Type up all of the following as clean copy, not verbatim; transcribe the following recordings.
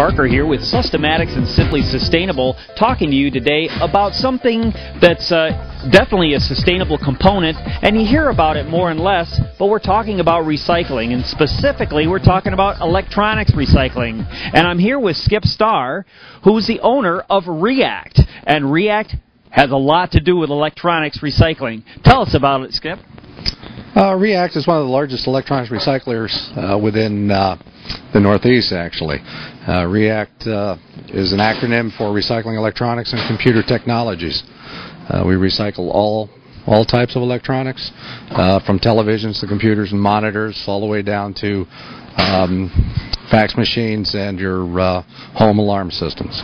Parker here with Sustamatics and Simply Sustainable, talking to you today about something that's definitely a sustainable component, and you hear about it more and less, but we're talking about recycling, and specifically we're talking about electronics recycling. And I'm here with Skip Starr, who's the owner of REACT, and REACT has a lot to do with electronics recycling. Tell us about it, Skip. REACT is one of the largest electronics recyclers within the Northeast, actually. REACT is an acronym for Recycling Electronics and Computer Technologies. We recycle all types of electronics, from televisions to computers and monitors, all the way down to fax machines and your home alarm systems.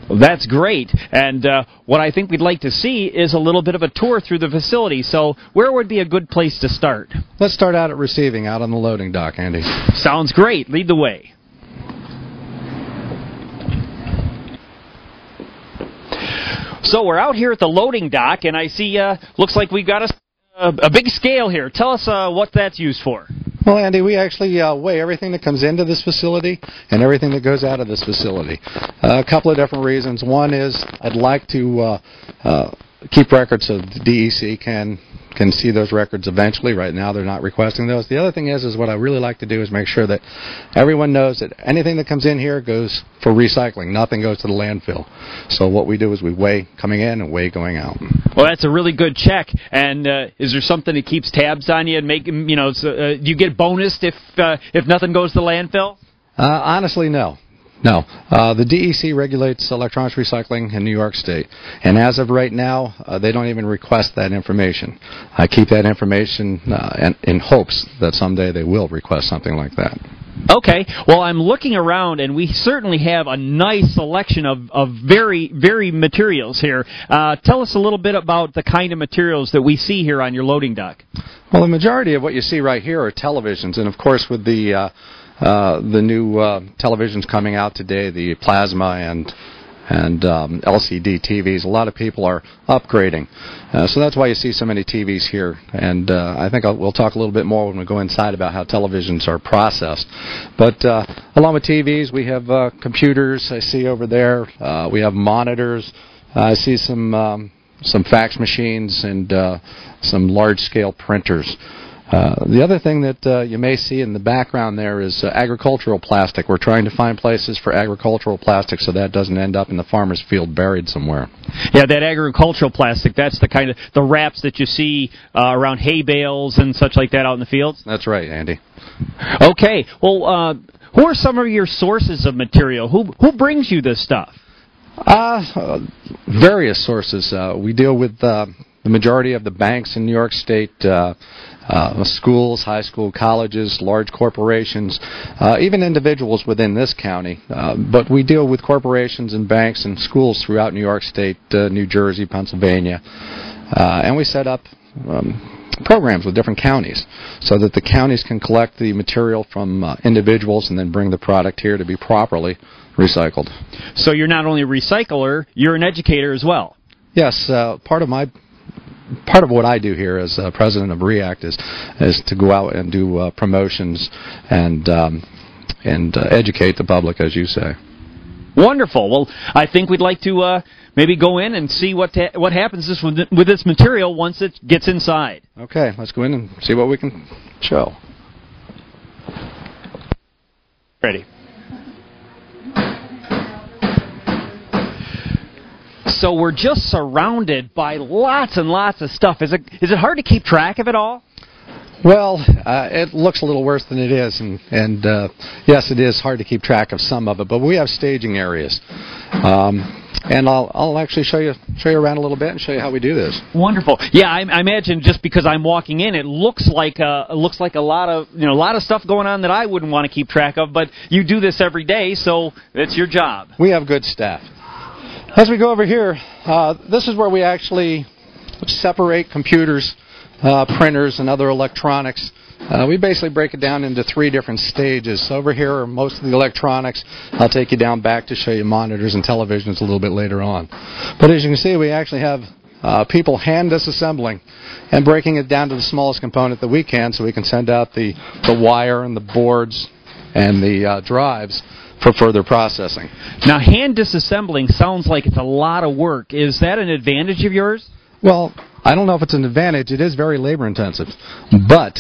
Well, that's great, and what I think we'd like to see is a little bit of a tour through the facility, so where would be a good place to start? Let's start out at receiving, out on the loading dock, Andy. Sounds great. Lead the way. So we're out here at the loading dock, and I see, looks like we've got a big scale here. Tell us what that's used for. Well, Andy, we actually weigh everything that comes into this facility and everything that goes out of this facility. A couple of different reasons. One is I'd like to keep records so the DEC can see those records eventually. Right now they're not requesting those. The other thing is what I really like to do is make sure that everyone knows that anything that comes in here goes for recycling. Nothing goes to the landfill. So what we do is we weigh coming in and weigh going out. Well, that's a really good check. And is there something that keeps tabs on you and make, you know, do you get bonused if nothing goes to the landfill? Honestly, no. No. The DEC regulates electronics recycling in New York State, and as of right now, they don't even request that information. I keep that information in hopes that someday they will request something like that. Okay. Well, I'm looking around, and we certainly have a nice selection of very, very materials here. Tell us a little bit about the kind of materials that we see here on your loading dock. Well, the majority of what you see right here are televisions, and of course with the new televisions coming out today, the plasma and LCD TVs, a lot of people are upgrading. So that's why you see so many TVs here. And I think we'll talk a little bit more when we go inside about how televisions are processed. But along with TVs, we have computers, I see over there. We have monitors. I see some fax machines and some large-scale printers. The other thing that you may see in the background there is agricultural plastic. We're trying to find places for agricultural plastic so that doesn't end up in the farmer's field buried somewhere. Yeah, that agricultural plastic, that's the kind of the wraps that you see around hay bales and such like that out in the fields? That's right, Andy. Okay. Well, who are some of your sources of material? Who brings you this stuff? Various sources. We deal with the majority of the banks in New York State, schools, high school, colleges, large corporations, even individuals within this county. But we deal with corporations and banks and schools throughout New York State, New Jersey, Pennsylvania. And we set up programs with different counties so that the counties can collect the material from individuals and then bring the product here to be properly recycled. So you're not only a recycler, you're an educator as well. Yes, part of what I do here as president of REACT is to go out and do promotions and educate the public, as you say. Wonderful. Well, I think we'd like to maybe go in and see what happens with this material once it gets inside. Okay, let's go in and see what we can show. Ready. So we're just surrounded by lots and lots of stuff. Is it hard to keep track of it all? Well, it looks a little worse than it is, and yes, it is hard to keep track of some of it. But we have staging areas, and I'll actually show you around a little bit and show you how we do this. Wonderful. Yeah, I imagine just because I'm walking in, it looks like a lot of stuff going on that I wouldn't want to keep track of. But you do this every day, so it's your job. We have good staff. As we go over here, this is where we actually separate computers, printers, and other electronics. We basically break it down into 3 different stages. Over here are most of the electronics. I'll take you down back to show you monitors and televisions a little bit later on. But as you can see, we actually have people hand disassembling and breaking it down to the smallest component that we can so we can send out the wire and the boards and the drives for further processing. Now, hand disassembling sounds like it's a lot of work. Is that an advantage of yours? Well, I don't know if it's an advantage. It is very labor intensive, but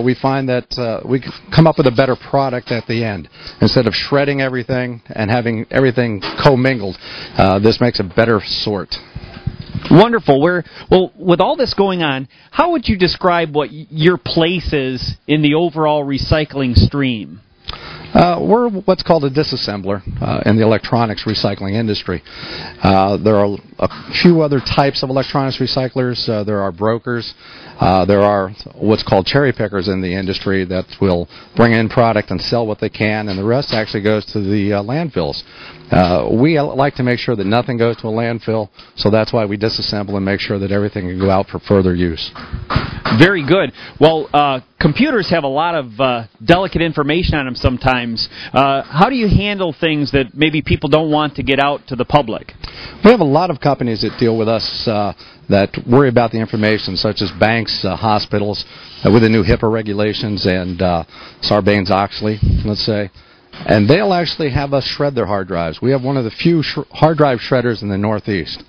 we find that we come up with a better product at the end. Instead of shredding everything and having everything commingled, this makes a better sort. Wonderful. Well, with all this going on, how would you describe what your place is in the overall recycling stream? We're what's called a disassembler in the electronics recycling industry. There are a few other types of electronics recyclers. There are brokers. There are what's called cherry pickers in the industry that will bring in product and sell what they can, and the rest actually goes to the landfills. We like to make sure that nothing goes to a landfill, so that's why we disassemble and make sure that everything can go out for further use. Very good. Well, computers have a lot of delicate information on them sometimes. How do you handle things that maybe people don't want to get out to the public? We have a lot of companies that deal with us that worry about the information, such as banks, hospitals, with the new HIPAA regulations and Sarbanes-Oxley, let's say. And they'll actually have us shred their hard drives. We have one of the few hard drive shredders in the Northeast.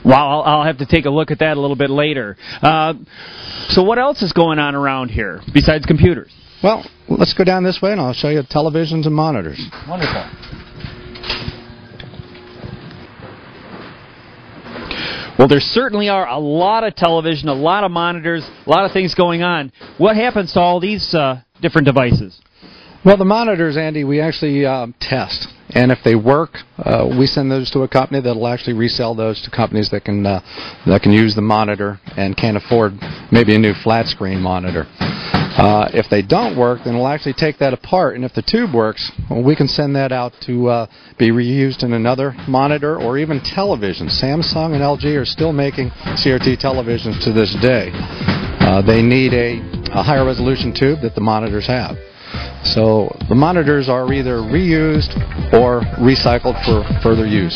Wow, I'll have to take a look at that a little bit later. So what else is going on around here besides computers? Well, let's go down this way and I'll show you televisions and monitors. Wonderful. Well, there certainly are a lot of television, a lot of monitors, a lot of things going on. What happens to all these different devices? Well, the monitors, Andy, we actually test. And if they work, we send those to a company that will actually resell those to companies that can use the monitor and can't afford maybe a new flat screen monitor. If they don't work, then we'll actually take that apart, and if the tube works, well, we can send that out to be reused in another monitor or even television. Samsung and LG are still making CRT televisions to this day. They need a higher resolution tube that the monitors have. So the monitors are either reused or recycled for further use.